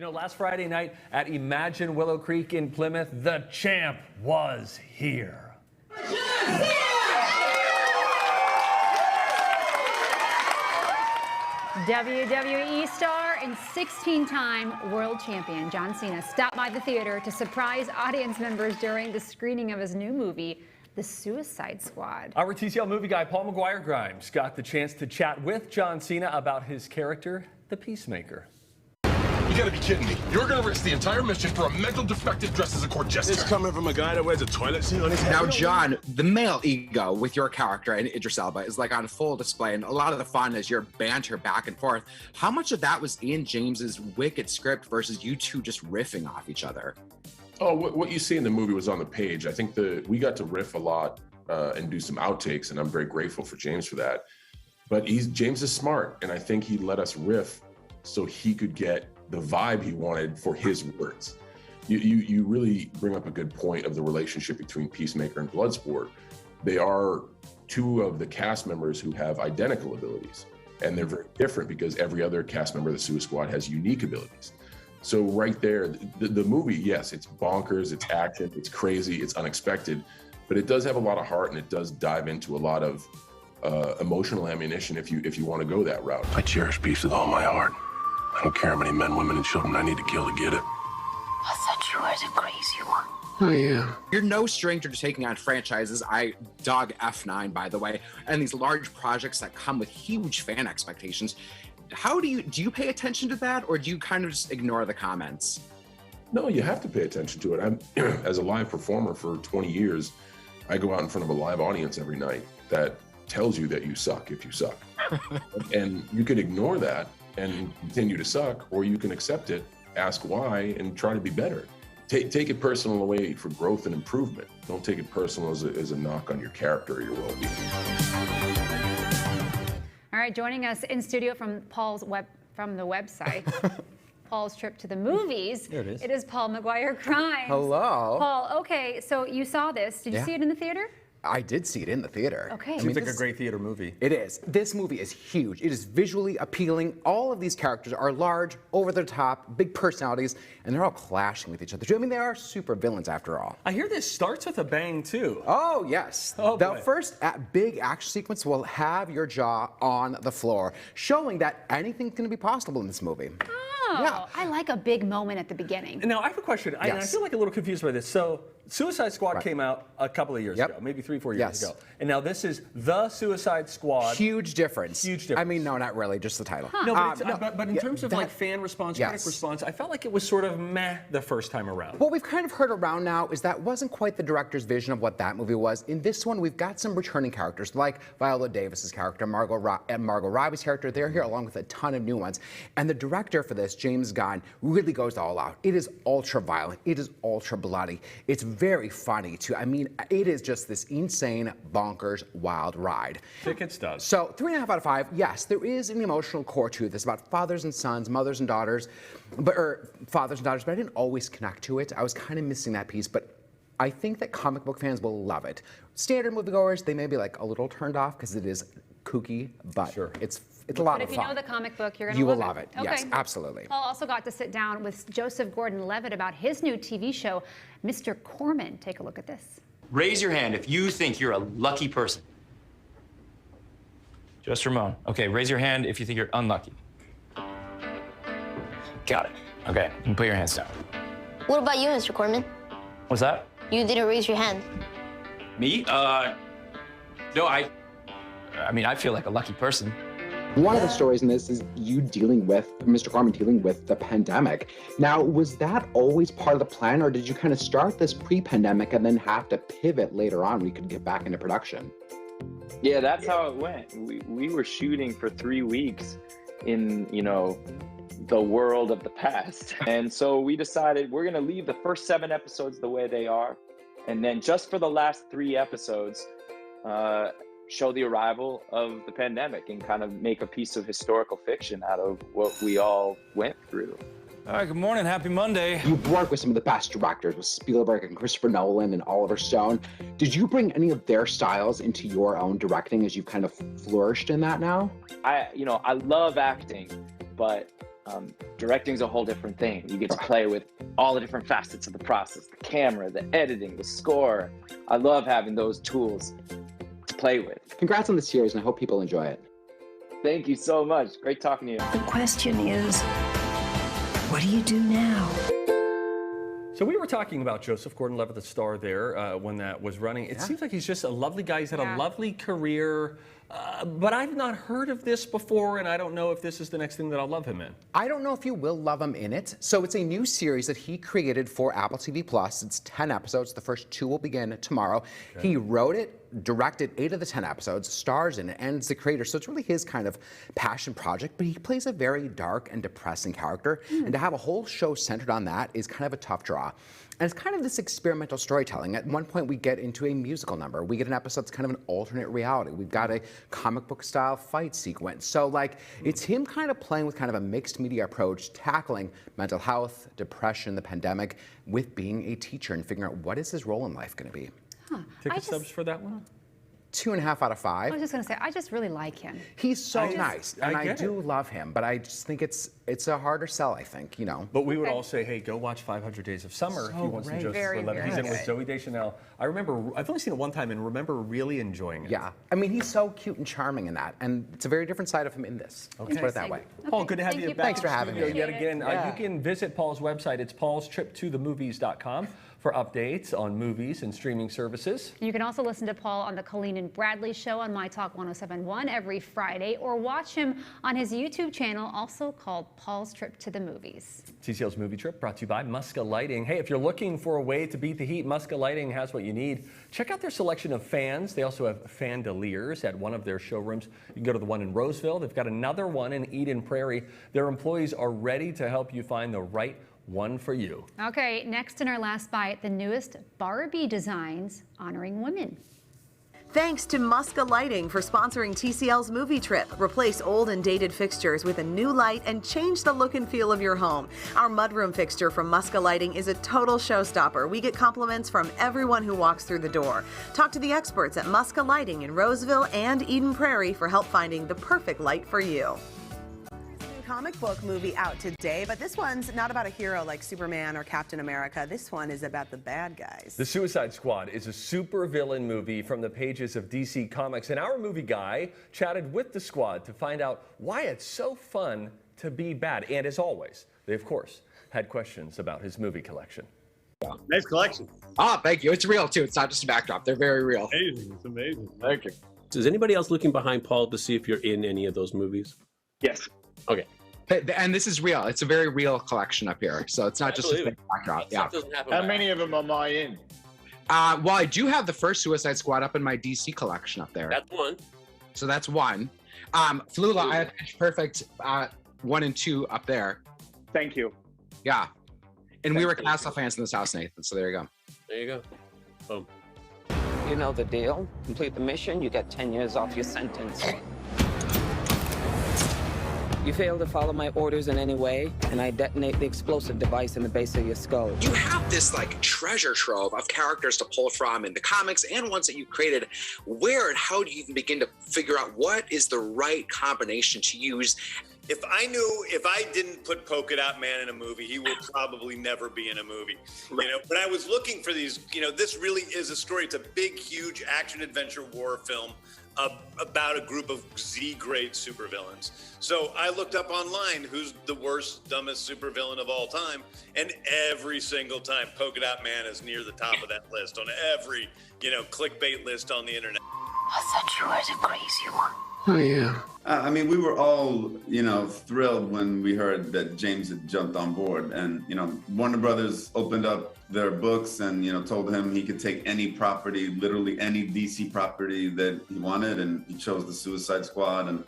You know, last Friday night at Imagine Willow Creek in Plymouth, the champ was here. WWE star and 16-time world champion John Cena stopped by the theater to surprise audience members during the screening of his new movie, The Suicide Squad. Our TCL movie guy, Paul McGuire Grimes, got the chance to chat with John Cena about his character, the Peacemaker. You gotta be kidding me. You're gonna risk the entire mission for a mental defective dressed as a court jester. It's coming from a guy that wears a toilet seat on his head. Now, John, the male ego with your character and Idris Elba is like on full display, and a lot of the fun is your banter back and forth. How much of that was in James's wicked script versus you two just riffing off each other? Oh, what you see in the movie was on the page. I think we got to riff a lot and do some outtakes, and I'm very grateful for James for that. But James is smart, and I think he let us riff so he could get the vibe he wanted for his words. You really bring up a good point of the relationship between Peacemaker and Bloodsport. They are two of the cast members who have identical abilities, and they're very different because every other cast member of the Suicide Squad has unique abilities. So right there, the movie, yes, it's bonkers, it's action, it's crazy, it's unexpected, but it does have a lot of heart, and it does dive into a lot of emotional ammunition if you want to go that route. I cherish peace with all my heart. I don't care how many men, women, and children I need to kill to get it. I thought you were the crazy one. Oh, yeah. You're no stranger to taking on franchises. I dog F9, by the way, and these large projects that come with huge fan expectations. How do you pay attention to that, or do you kind of just ignore the comments? No, you have to pay attention to it. As a live performer for 20 years, I go out in front of a live audience every night that tells you that you suck if you suck. And you can ignore that and continue to suck, or you can accept it, ask why, and try to be better. Take it personal away for growth and improvement. Don't take it personal as a knock on your character or your well-being. All right, joining us in studio from the website, Paul's trip to the movies. There it is. It is Paul McGuire Grimes. Hello. Paul, okay, so you saw this. Did you see it in the theater? I did see it in the theater. Okay. Seems like a great theater movie. It is. This movie is huge. It is visually appealing. All of these characters are large, over the top, big personalities, and they're all clashing with each other. I mean, they are super villains after all. I hear this starts with a bang, too. Oh, yes. Oh, the boy. first big action sequence will have your jaw on the floor, showing that anything's going to be possible in this movie. Oh, Yeah. I like a big moment at the beginning. Now, I have a question. I Yes. feel like a little confused by this. So, Suicide Squad Right. came out a couple of years Yep. ago, maybe 3-4 years Yes. ago. And now this is The Suicide Squad. Huge difference. Huge difference. I mean, no, not really, just the title. No, but, but in Yeah, terms of that- like fan response, Yes. critic response, I felt like it was sort of meh the first time around. What we've kind of heard around now is that wasn't quite the director's vision of what that movie was. In this one, we've got some returning characters like Viola Davis's character, Margot Robbie's character. They're here along with a ton of new ones. And the director for this, James Gunn, really goes all out. It is ultra violent. It is ultra bloody. It's very funny too. I mean, it is just this insane, bonkers, wild ride. Tickets does. So 3.5 out of 5. Yes, there is an emotional core to this about fathers and sons, mothers and daughters, but I didn't always connect to it. I was kind of missing that piece, but I think that comic book fans will love it. Standard moviegoers, they may be like a little turned off because it is kooky, but Sure. it's a lot But of if fun. you know the comic book, you're going to You will love love it. Okay. Yes, absolutely. Paul also got to sit down with Joseph Gordon-Levitt about his new TV show, Mr. Corman. Take a look at this. Raise your hand if you think you're a lucky person. Just Ramon. Okay, raise your hand if you think you're unlucky. Got it. Okay, you can put your hands down. What about you, Mr. Corman? What's that? You didn't raise your hand. Me? No, I mean, I feel like a lucky person. One of the stories in this is you Mr. Corman dealing with the pandemic. Now, was that always part of the plan, or did you kind of start this pre-pandemic and then have to pivot later on when you could get back into production? Yeah, that's how it went. We were shooting for 3 weeks in, the world of the past. And so we decided we're gonna leave the first 7 episodes the way they are. And then just for the last 3 episodes, show the arrival of the pandemic and kind of make a piece of historical fiction out of what we all went through. All right, good morning. Happy Monday. You've worked with some of the best directors, with Spielberg and Christopher Nolan and Oliver Stone. Did you bring any of their styles into your own directing as you've kind of flourished in that now? I love acting, but Directing's a whole different thing. You get to play with all the different facets of the process, the camera, the editing, the score. I love having those tools to play with. Congrats on the series, and I hope people enjoy it. Thank you so much. Great talking to you. The question is, what do you do now? So we were talking about Joseph Gordon-Levitt, the star there, when that was running. It seems like he's just a lovely guy. He's had a lovely career, but I've not heard of this before, and I don't know if this is the next thing that I'll love him in. I don't know if you will love him in it. So it's a new series that he created for Apple TV Plus. It's 10 episodes. The first 2 will begin tomorrow. Okay. He wrote it, directed 8 of the 10 episodes, stars in it, and is the creator. So it's really his kind of passion project, but he plays a very dark and depressing character. And to have a whole show centered on that is kind of a tough draw. And it's kind of this experimental storytelling. At one point, we get into a musical number. We get an episode that's kind of an alternate reality. We've got a comic book style fight sequence. So like, it's him kind of playing with kind of a mixed media approach, tackling mental health, depression, the pandemic, with being a teacher and figuring out what is his role in life going to be. Ticket subs for that one? 2.5 out of 5. I was just going to say, I just really like him. He's so nice, and I do love him, but I just think it's a harder sell, I think, you know. But we would all say, hey, go watch 500 Days of Summer if you want some Joseph Gordon-Levitt. He's in with Zooey Deschanel. I remember, I've only seen it one time and remember really enjoying it. Yeah, I mean, he's so cute and charming in that, and it's a very different side of him in this. Let's put it that way. Paul, good to have you back. Thanks for having me. Yet again. You can visit Paul's website. It's paulstriptothemovies.com. for updates on movies and streaming services. You can also listen to Paul on the Colleen and Bradley Show on My Talk 1071 every Friday, or watch him on his YouTube channel, also called Paul's Trip to the Movies. TCL's Movie Trip brought to you by Muska Lighting. Hey, if you're looking for a way to beat the heat, Muska Lighting has what you need. Check out their selection of fans. They also have fandeliers at one of their showrooms. You can go to the one in Roseville. They've got another one in Eden Prairie. Their employees are ready to help you find the right one for you. Okay, next in our last bite, the newest Barbie designs honoring women. Thanks to Muska Lighting for sponsoring TCL's Movie Trip. Replace old and dated fixtures with a new light and change the look and feel of your home. Our mudroom fixture from Muska Lighting is a total showstopper. We get compliments from everyone who walks through the door. Talk to the experts at Muska Lighting in Roseville and Eden Prairie for help finding the perfect light for you. Comic book movie out today, but this one's not about a hero like Superman or Captain America. This one is about the bad guys. The Suicide Squad is a supervillain movie from the pages of DC Comics, and our movie guy chatted with the squad to find out why it's so fun to be bad. And as always, they of course had questions about his movie collection. Nice collection. Oh, thank you. It's real too. It's not just a backdrop. They're very real. Amazing. It's amazing. Thank you. Is anybody else looking behind Paul to see if you're in any of those movies? Yes. Okay. And this is real. It's a very real collection up here. So it's not just a fake backdrop. Yeah. How many of them am I in? Well, I do have the first Suicide Squad up in my DC collection up there. That's one. So that's one. Flula, I have Pitch Perfect 1 and 2 up there. Thank you. Yeah. And we were Castle fans in this house, Nathan. So there you go. There you go. Boom. You know the deal. Complete the mission, you get 10 years off your sentence. You fail to follow my orders in any way, and I detonate the explosive device in the base of your skull. You have this like treasure trove of characters to pull from in the comics and ones that you created. Where and how do you even begin to figure out what is the right combination to use? If I knew if I didn't put Polka Dot Man in a movie, he would probably never be in a movie. Right. You know, when I was looking for these, you know, this really is a story. It's a big, huge action adventure war film about a group of Z-grade supervillains. So I looked up online who's the worst, dumbest supervillain of all time, and every single time Polka Dot Man is near the top of that list on every, you know, clickbait list on the internet. I thought you were the crazy one. Oh, yeah. I mean, we were all, you know, thrilled when we heard that James had jumped on board. And, you know, Warner Brothers opened up their books and, you know, told him he could take any property, literally any DC property that he wanted. And he chose the Suicide Squad.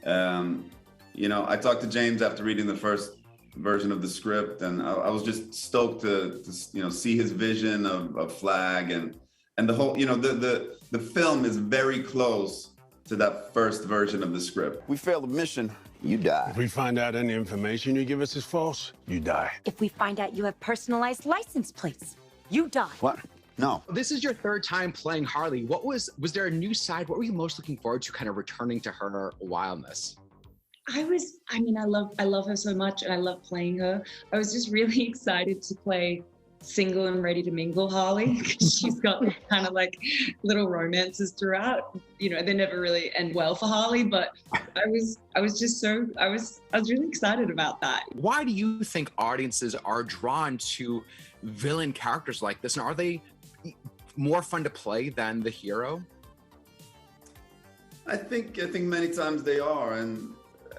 And, you know, I talked to James after reading the first version of the script. And I was just stoked to you know, see his vision of Flag and the whole, you know, the film is very close to that first version of the script. We fail the mission, you die. If we find out any information you give us is false, you die. If we find out you have personalized license plates, you die. What? No. This is your third time playing Harley. Was there a new side? What were you most looking forward to kind of returning to her wildness? I love her so much and I love playing her. I was just really excited to play single and ready to mingle Harley, because she's got kind of like little romances throughout. You know, they never really end well for Harley, but I was really excited about that. Why do you think audiences are drawn to villain characters like this? And are they more fun to play than the hero? I think many times they are, and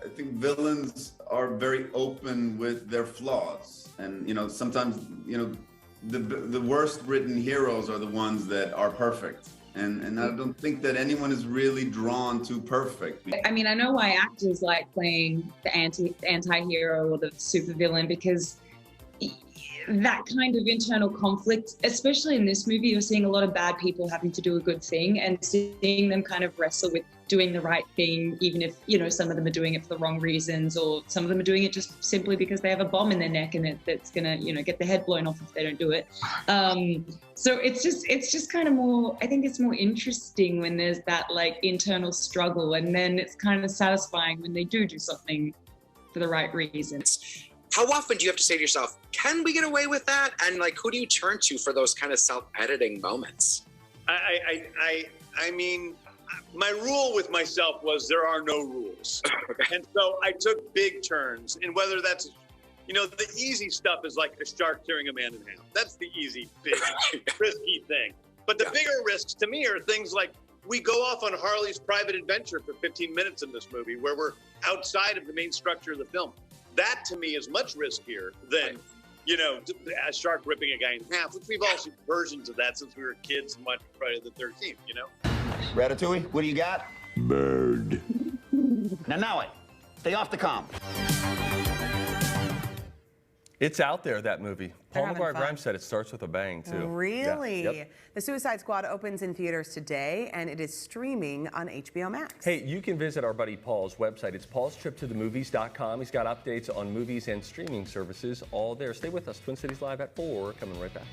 I think villains are very open with their flaws. And sometimes the worst written heroes are the ones that are perfect. And I don't think that anyone is really drawn to perfect. I mean, I know why actors like playing the anti-hero or the supervillain, because that kind of internal conflict, especially in this movie, you're seeing a lot of bad people having to do a good thing, and seeing them kind of wrestle with doing the right thing, even if, some of them are doing it for the wrong reasons, or some of them are doing it just simply because they have a bomb in their neck and that's gonna, get their head blown off if they don't do it. So it's just kind of more, I think it's more interesting when there's that like internal struggle, and then it's kind of satisfying when they do something for the right reasons. How often do you have to say to yourself, can we get away with that? And like, who do you turn to for those kind of self-editing moments? I mean, my rule with myself was there are no rules. And so I took big turns, and whether that's, the easy stuff is like a shark tearing a man in half. That's the easy, big, risky thing. But the bigger risks to me are things like we go off on Harley's private adventure for 15 minutes in this movie where we're outside of the main structure of the film. That to me is much riskier than, a shark ripping a guy in half, which we've all seen versions of that since we were kids and watched Friday the 13th, Ratatouille, what do you got? Bird. Now it. Stay off the comm. It's out there, that movie. Paul McGuire Grimes said it starts with a bang, too. Really? Yeah. Yep. The Suicide Squad opens in theaters today, and it is streaming on HBO Max. Hey, you can visit our buddy Paul's website. It's paulstriptothemovies.com. He's got updates on movies and streaming services all there. Stay with us. Twin Cities Live at 4, coming right back.